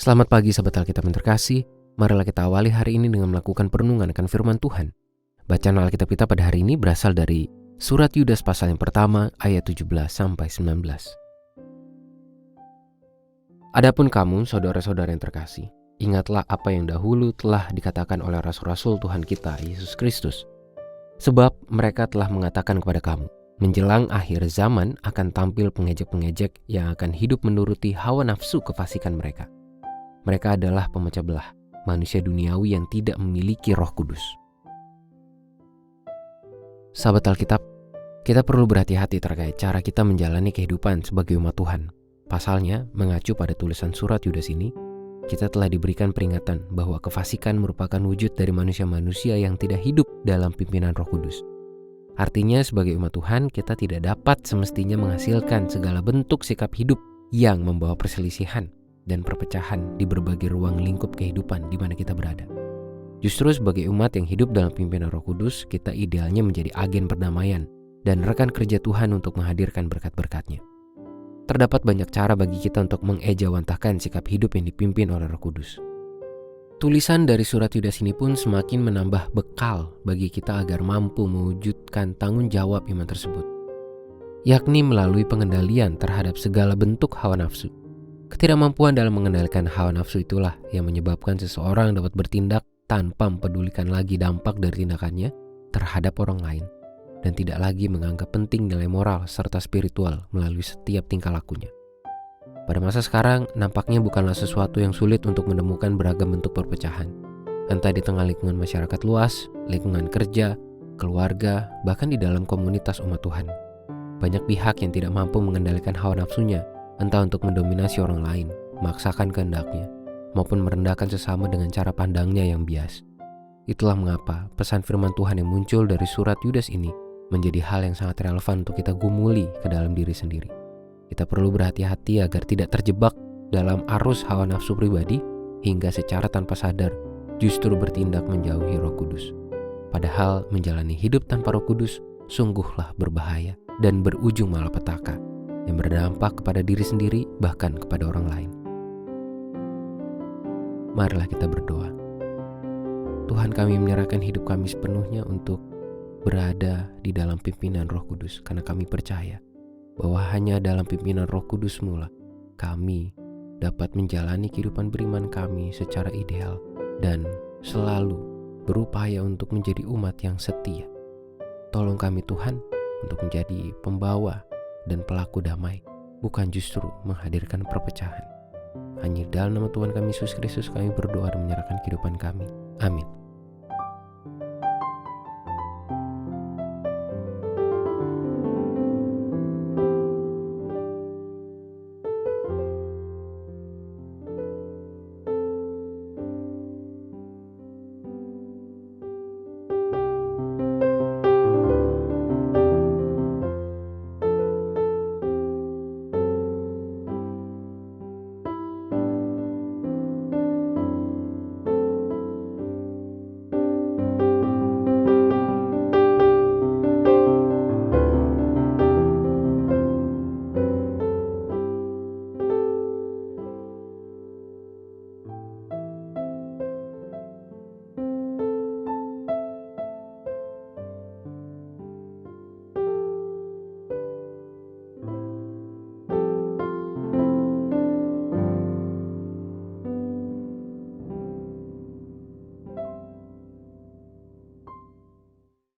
Selamat pagi sahabat Alkitab yang terkasih. Marilah kita awali hari ini dengan melakukan perenungan akan firman Tuhan. Bacaan Alkitab kita pada hari ini berasal dari surat Yudas pasal yang pertama ayat 17-19. Adapun kamu saudara-saudara yang terkasih, ingatlah apa yang dahulu telah dikatakan oleh rasul-rasul Tuhan kita Yesus Kristus. Sebab mereka telah mengatakan kepada kamu, menjelang akhir zaman akan tampil pengejek-pengejek yang akan hidup menuruti hawa nafsu kefasikan mereka. Mereka adalah pemecah belah, manusia duniawi yang tidak memiliki Roh Kudus. Sahabat Alkitab, kita perlu berhati-hati terkait cara kita menjalani kehidupan sebagai umat Tuhan. Pasalnya, mengacu pada tulisan surat Yudas ini, kita telah diberikan peringatan bahwa kefasikan merupakan wujud dari manusia-manusia yang tidak hidup dalam pimpinan Roh Kudus. Artinya, sebagai umat Tuhan, kita tidak dapat semestinya menghasilkan segala bentuk sikap hidup yang membawa perselisihan dan perpecahan di berbagai ruang lingkup kehidupan di mana kita berada. Justru sebagai umat yang hidup dalam pimpinan Roh Kudus, kita idealnya menjadi agen perdamaian dan rekan kerja Tuhan untuk menghadirkan berkat-berkat-Nya. Terdapat banyak cara bagi kita untuk mengejawantahkan sikap hidup yang dipimpin oleh Roh Kudus. Tulisan dari surat Yudas ini pun semakin menambah bekal bagi kita agar mampu mewujudkan tanggung jawab iman tersebut, yakni melalui pengendalian terhadap segala bentuk hawa nafsu. Ketidakmampuan dalam mengendalikan hawa nafsu itulah yang menyebabkan seseorang dapat bertindak tanpa mempedulikan lagi dampak dari tindakannya terhadap orang lain, dan tidak lagi menganggap penting nilai moral serta spiritual melalui setiap tingkah lakunya. Pada masa sekarang, nampaknya bukanlah sesuatu yang sulit untuk menemukan beragam bentuk perpecahan, entah di tengah lingkungan masyarakat luas, lingkungan kerja, keluarga, bahkan di dalam komunitas umat Tuhan. Banyak pihak yang tidak mampu mengendalikan hawa nafsunya, entah untuk mendominasi orang lain, memaksakan kehendaknya, maupun merendahkan sesama dengan cara pandangnya yang bias. Itulah mengapa pesan firman Tuhan yang muncul dari surat Yudas ini menjadi hal yang sangat relevan untuk kita gumuli ke dalam diri sendiri. Kita perlu berhati-hati agar tidak terjebak dalam arus hawa nafsu pribadi hingga secara tanpa sadar justru bertindak menjauhi Roh Kudus. Padahal menjalani hidup tanpa Roh Kudus sungguhlah berbahaya dan berujung malapetaka yang berdampak kepada diri sendiri bahkan kepada orang lain. Marilah kita berdoa. Tuhan, kami menyerahkan hidup kami sepenuhnya untuk berada di dalam pimpinan Roh Kudus, karena kami percaya bahwa hanya dalam pimpinan Roh Kudus mula kami dapat menjalani kehidupan beriman kami secara ideal dan selalu berupaya untuk menjadi umat yang setia. Tolong kami Tuhan untuk menjadi pembawa dan pelaku damai, bukan justru menghadirkan perpecahan. Hanya dalam nama Tuhan kami Yesus Kristus kami berdoa dan menyerahkan kehidupan kami. Amin.